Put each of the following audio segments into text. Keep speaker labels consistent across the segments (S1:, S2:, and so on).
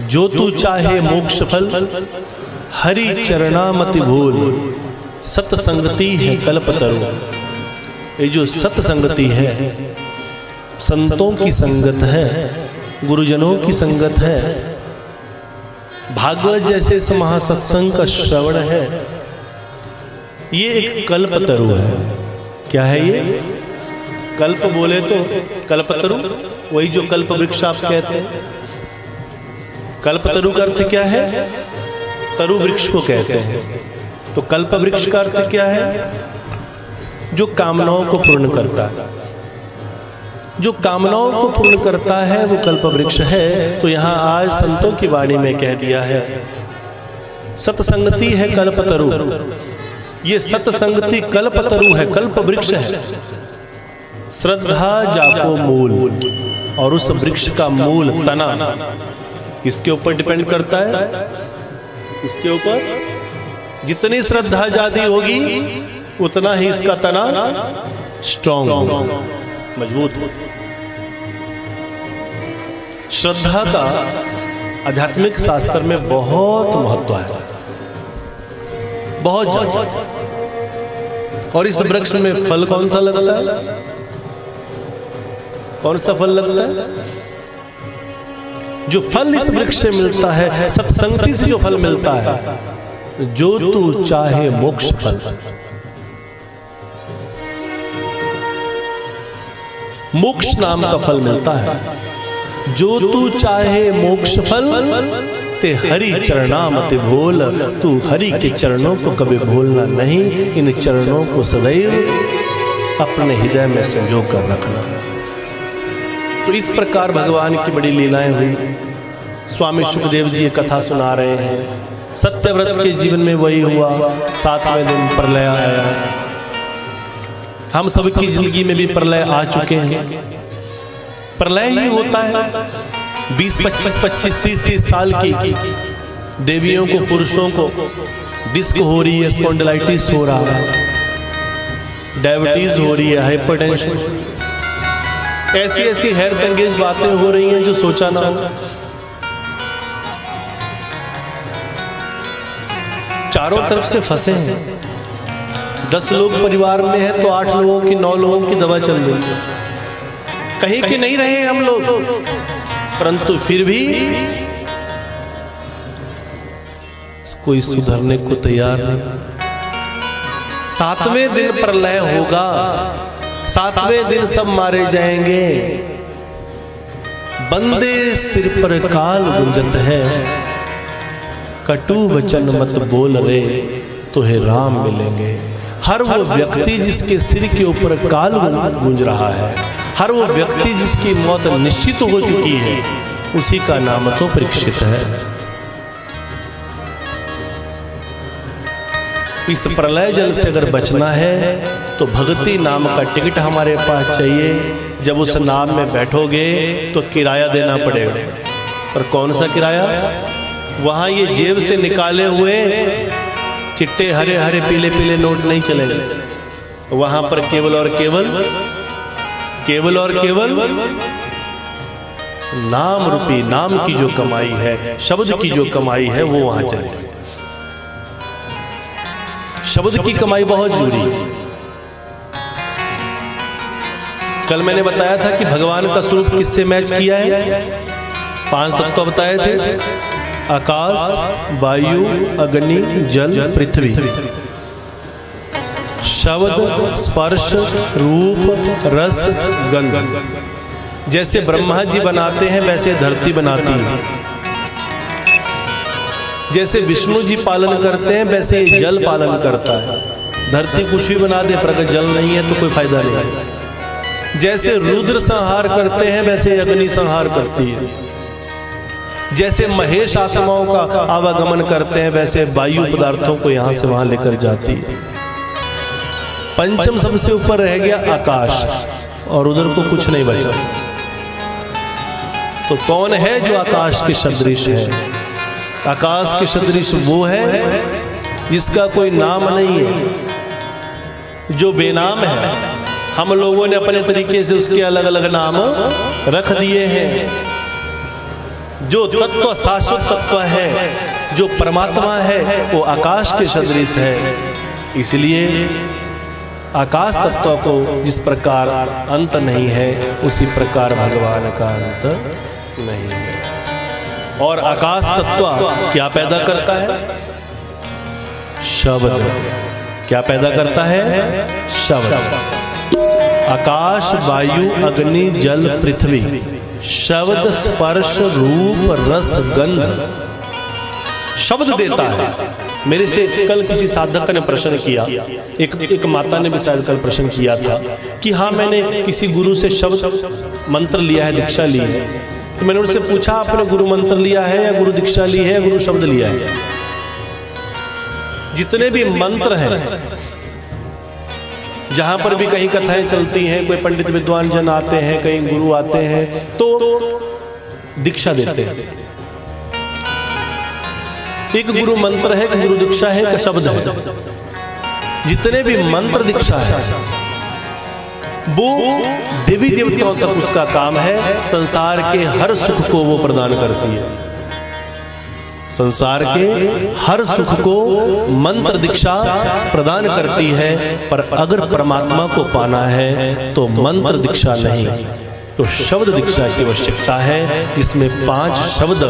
S1: जो तू चाहे मोक्ष फल, हरि चरणामति भूल। सत्संगति है कल्पतरु। ये जो सत्संगति है, संतों की संगत है, गुरुजनों की संगत है, भागवत जैसे इस महासत्संग का श्रवण है, ये एक कल्पतरु है। क्या है ये? कल्प बोले तो कल्पतरु, वही जो कल्प वृक्ष आप कहते हैं। कल्पतरु का अर्थ क्या है? तरु वृक्ष को कहते हैं। तो कल्प वृक्ष का अर्थ क्या है? जो कामनाओं को पूर्ण करता है। जो कामनाओं को पूर्ण करता है वो कल्प वृक्ष है। तो यहां आज संतों की वाणी में कह दिया है, सत्संगति है कल्पतरु। ये सत्संगति कल्पतरु है, कल्प वृक्ष है। श्रद्धा जाको मूल, और उस वृक्ष का मूल तना किसके ऊपर डिपेंड करता है? किसके ऊपर? जितनी श्रद्धा ज्यादा होगी उतना ही इसका तना स्ट्रॉन्ग होगा, मजबूत हो। श्रद्धा का आध्यात्मिक शास्त्र में बहुत महत्व है, बहुत ज्यादा। और इस वृक्ष में फल कौन सा लगता है? कौन सा फल लगता है? जो फल इस वृक्ष से मिलता है, सत्संगति से जो फल मिलता है, जो तू चाहे मोक्ष फल। मोक्ष नाम का फल मिलता है। जो तू चाहे मोक्ष फल, ते हरि चरणामति भूल। तू हरि के चरणों को कभी भूलना नहीं। इन चरणों को सदैव अपने हृदय में संजो कर रखना। तो इस प्रकार भगवान की बड़ी लीलाएं हुई। स्वामी सुखदेव जी ये कथा सुना रहे हैं। सत्यव्रत के जीवन में वही हुआ। 7वें दिन प्रलय आया। हम सबकी जिंदगी में भी प्रलय आ चुके हैं। प्रलय ही होता है। 20, 25, 30 साल की देवियों को, पुरुषों को डिस्क हो रही है, स्पॉन्डिलाइटिस हो रहा है, डायबिटीज हो रही है, हाइपरटेंशन, ऐसी ऐसी हैरतअंगेज बातें हो रही हैं जो सोचा ना हो। चारों तरफ से फंसे हैं। 10 लोग परिवार में हैं तो 8 लोगों की, 9 लोगों की दवा चल रही है। कहीं के नहीं रहे हम लोग, परंतु फिर भी कोई सुधरने को तैयार नहीं। 7वें दिन प्रलय होगा। 7वें दिन सब मारे जाएंगे। बंदे सिर पर काल गुंजत है, कटु वचन मत बोल रे, तुहे राम मिलेंगे। हर वो व्यक्ति जिसके सिर के ऊपर काल गूंज रहा है, हर वो व्यक्ति जिसकी मौत निश्चित हो चुकी है, उसी का नाम तो परीक्षित है। इस प्रलय जल से अगर बचना है तो भक्ति नाम का टिकट हमारे पास चाहिए। जब उस नाम में बैठोगे तो किराया देना पड़ेगा। पर कौन सा किराया? वहां ये जेब से निकाले हुए चिट्टे हरे हरे पीले पीले नोट नहीं चलेंगे। वहां पर केवल और केवल नाम रूपी, नाम की जो कमाई है, शब्द की जो कमाई है, वो वहां चले। शब्द की कमाई बहुत जरूरी है। कल मैंने बताया था कि भगवान का स्वरूप किससे मैच किया है? 5 तत्व बताए थे, आकाश, वायु, अग्नि, जल, पृथ्वी। शब्द, स्पर्श, रूप, रस, गंध। जैसे ब्रह्मा जी बनाते हैं वैसे धरती बनाती है। जैसे विष्णु जी पालन करते हैं वैसे जल पालन करता है। धरती कुछ भी बना दे पर अगर जल नहीं है तो कोई फायदा नहीं है। जैसे रुद्र संहार करते हैं वैसे अग्नि संहार करती है। जैसे महेश आत्माओं का आवागमन करते हैं वैसे वायु पदार्थों को यहां से वहां लेकर जाती है। पंचम सबसे ऊपर रह गया आकाश, और उधर को कुछ नहीं बचा। तो कौन है जो आकाश के सदृश है? आकाश के सदृश वो है जिसका कोई नाम नहीं है, जो बेनाम है। हम लोगों ने अपने तरीके से उसके अलग अलग नाम रख दिए हैं। जो तत्व शाश्वत तत्व है, जो परमात्मा है, वो आकाश के सदृश है। इसलिए आकाश तत्व को जिस प्रकार अंत नहीं है, उसी प्रकार भगवान का अंत नहीं है। और आकाश तत्व क्या पैदा करता है? शब्द। क्या पैदा करता है? शब्द। आकाश, वायु, अग्नि, जल, पृथ्वी, शब्द, स्पर्श, रूप, रस, गंध शब्द देता है। मेरे से कल किसी साधक ने प्रश्न किया, एक माता ने भी शायद कल प्रश्न किया था कि हाँ, मैंने किसी गुरु से शब्द मंत्र लिया है, दीक्षा ली है। तो मैंने उनसे पूछा, आपने गुरु मंत्र लिया है या गुरु दीक्षा ली है या गुरु शब्द लिया है? जितने भी मंत्र हैं, जहां पर भी कहीं कथाएं चलती हैं, कोई पंडित विद्वान जन आते हैं, कहीं गुरु आते हैं, तो दीक्षा देते हैं। एक गुरु मंत्र है, एक गुरु दीक्षा है, एक शब्द है। जितने भी मंत्र दीक्षा है वो देवी देवताओं तक उसका काम है। संसार के हर सुख को वो प्रदान करती है। संसार के हर सुख को मंत्र दीक्षा प्रदान करती है। पर अगर परमात्मा को पाना है तो मंत्र दीक्षा नहीं, तो शब्द दीक्षा की आवश्यकता है, जिसमें 5 शब्द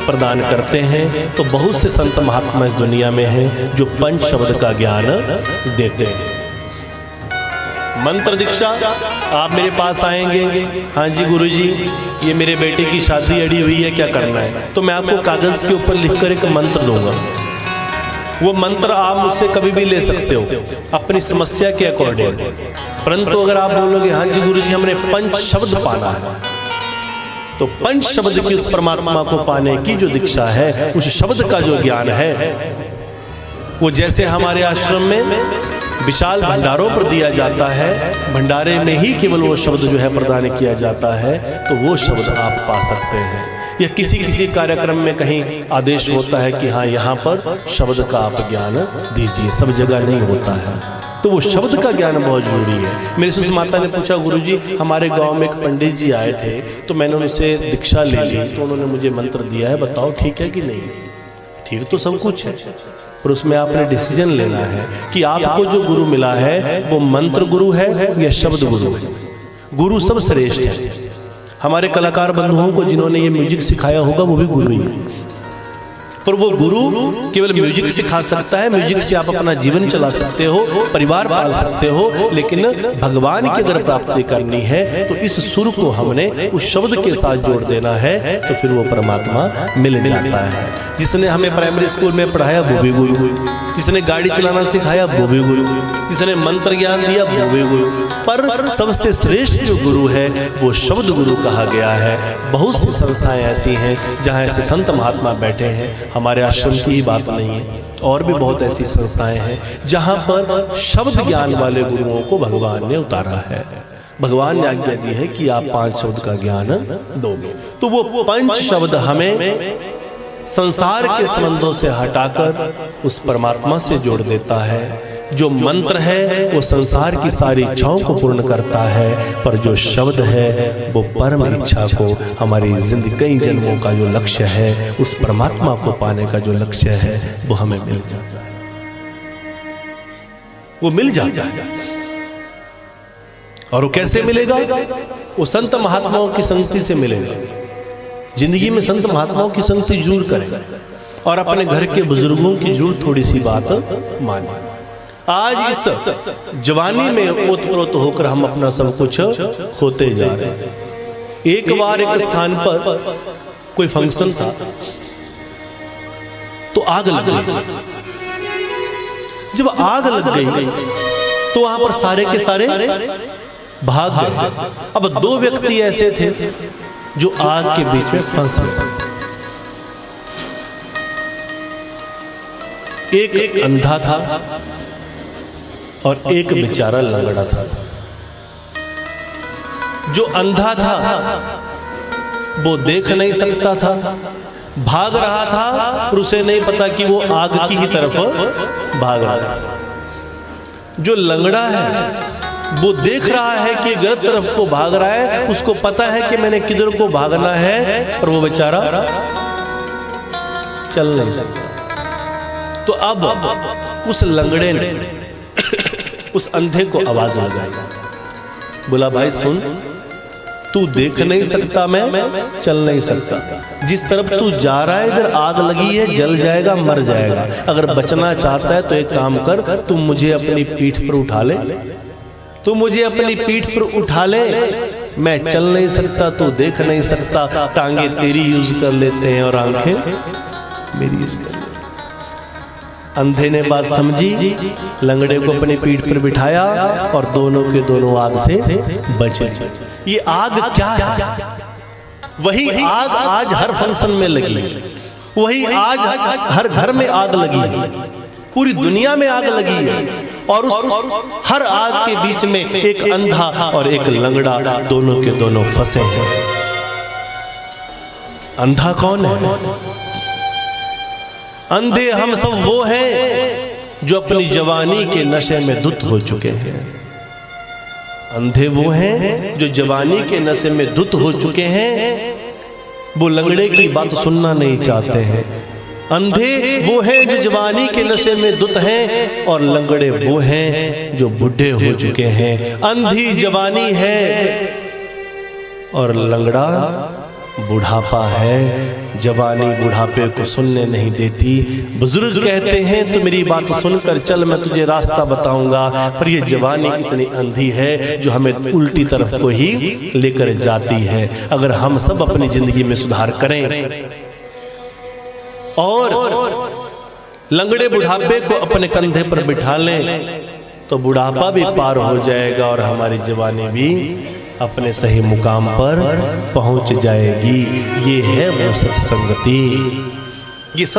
S1: प्रदान करते हैं। तो बहुत से संत महात्मा इस दुनिया में हैं जो 5 शब्द का ज्ञान देते हैं। मंत्र दीक्षा, आप मेरे पास आएंगे, हाँ जी गुरुजी, ये मेरे बेटे की शादी अड़ी हुई है, क्या करना है? तो मैं आपको कागज के ऊपर लिखकर एक मंत्र दूंगा। वो मंत्र आप मुझसे कभी भी ले सकते हो अपनी समस्या के अकॉर्डिंग। परंतु अगर आप बोलोगे हाँ जी गुरुजी, हमने 5 शब्द पाना है, तो 5 शब्द की उस परमात्मा को पाने की जो दीक्षा है, उस शब्द का जो ज्ञान है, वो जैसे हमारे आश्रम में विशाल भंडारों पर दिया जाता है, भंडारे में ही केवल वो शब्द जो है प्रदान किया जाता है, तो वो शब्द आप पा सकते हैं। या किसी कार्यक्रम में कहीं आदेश होता है कि हाँ, यहाँ पर शब्द का आप ज्ञान दीजिए, सब जगह नहीं होता है, तो वो शब्द का ज्ञान बहुत जरूरी है। मेरे से उस माता ने पूछा, गुरुजी हमारे गांव में एक पंडित जी आए थे, तो मैंने उनसे दीक्षा ले ली, तो उन्होंने मुझे मंत्र दिया है, बताओ ठीक है कि नहीं? ठीक तो सब कुछ है, पर उसमें आपने डिसीजन लेना है कि आपको जो गुरु मिला है वो मंत्र गुरु है या शब्द गुरु है। गुरु सब श्रेष्ठ है। हमारे कलाकार बंधुओं को जिन्होंने ये म्यूजिक सिखाया होगा वो भी गुरु ही है, पर वो गुरु केवल म्यूजिक सिखा सकता है। म्यूजिक से आप अपना जीवन चला सकते हो, परिवार पाल सकते हो, लेकिन भगवान की अगर प्राप्ति करनी है तो इस सुर को हमने उस शब्द के साथ जोड़ देना है, तो फिर वो परमात्मा मिल जाता है। जिसने हमें प्राइमरी स्कूल में पढ़ाया वो भी गुरु, जिसने गाड़ी चलाना सिखाया वो भी गुरु, जिसने मंत्र ज्ञान दिया वो भी गुरु, पर सबसे श्रेष्ठ जो गुरु है वो शब्द गुरु कहा गया है। बहुत सी संस्थाएं ऐसी हैं जहाँ ऐसे संत महात्मा बैठे हैं, हमारे आश्रम की ही बात नहीं है, और भी बहुत ऐसी संस्थाएं हैं जहाँ पर शब्द ज्ञान वाले गुरुओं को भगवान ने उतारा है। भगवान ने आज्ञा दी है कि आप 5 शब्द का ज्ञान दोगे, तो वो 5 शब्द हमें संसार के संबंधों से हटाकर उस परमात्मा से जोड़ देता है। जो मंत्र है वो संसार की सारी इच्छाओं को पूर्ण करता है, पर जो शब्द है वो परम इच्छा को, हमारी जिंदगी कई जन्मों का जो लक्ष्य है, उस परमात्मा को पाने का जो लक्ष्य है, वो हमें मिल जाता है। वो मिल जाता है। और वो कैसे मिलेगा? वो संत महात्माओं की संगति से मिलेगा। जिंदगी में संत महात्माओं की संगति जरूर करें और अपने घर के बुजुर्गों की जरूर थोड़ी सी बात माने। आज इस जवानी में ओतप्रोत होकर हम अपना सब कुछ खोते जा रहे हैं। एक बार एक स्थान पर कोई फंक्शन था, तो आग लग गई। जब आग लग गई तो वहां पर सारे के सारे भाग गए। अब 2 व्यक्ति ऐसे थे जो आग के बीच में फंस गए। एक अंधा था और एक बेचारा लंगड़ा था। जो अंधा था वो देख नहीं सकता था, भाग रहा था और उसे नहीं पता कि वो आग की ही तरफ भाग रहा था। जो लंगड़ा है वो देख रहा है कि गलत तरफ को भाग रहा है, उसको पता है कि मैंने किधर को भागना है, पर वो बेचारा चल नहीं सकता। तो अब उस लंगड़े ने उस अंधे को आवाज लगाई, बोला भाई सुन, तू देख नहीं सकता, मैं चल नहीं सकता। जिस तरफ तू जा रहा है इधर आग लगी है, जल जाएगा, मर जाएगा। अगर बचना चाहता है तो एक काम कर, तू मुझे अपनी पीठ पर उठा ले, तू मुझे अपनी पीठ पर उठा ले। मैं चल नहीं सकता, तू देख नहीं सकता, टांगे तेरी यूज कर लेते हैं और आंखें मेरी यूज कर लेते हैं। अंधे ने बात समझी, लंगड़े को अपनी पीठ पर बिठाया और दोनों के दोनों आग से बचे। ये आग क्या है? वही आग आज हर फंक्शन में लगी है, वही आज हर घर में आग लगी है, पूरी दुनिया में आग लगी है। और उस हर आग के बीच में एक अंधा और एक लंगड़ा, दोनों के दोनों फंसे हैं। अंधा कौन है? अंधे हम सब वो हैं जो अपनी जवानी के नशे में धुत हो चुके हैं। अंधे वो हैं जो जवानी के नशे में धुत हो चुके हैं, वो लंगड़े की बात सुनना नहीं चाहते हैं। अंधे वो हैं जो जवानी के नशे में धुत हैं, और लंगड़े वो हैं जो बूढ़े हो चुके हैं। अंधी जवानी है और लंगड़ा बुढ़ापा है। जवानी बुढ़ापे को सुनने नहीं देती। बुजुर्ग कहते हैं तो मेरी बात सुनकर चल, मैं तुझे रास्ता बताऊंगा, पर ये जवानी इतनी अंधी है जो हमें उल्टी तरफ को ही लेकर जाती है। अगर हम सब अपनी जिंदगी में सुधार करें और लंगड़े बुढ़ापे को अपने कंधे पर बिठा लें, तो बुढ़ापा भी पार हो जाएगा और हमारी जवानी भी अपने सही मुकाम पर पहुंच जाएगी। ये है वो सत्संगति। ये सब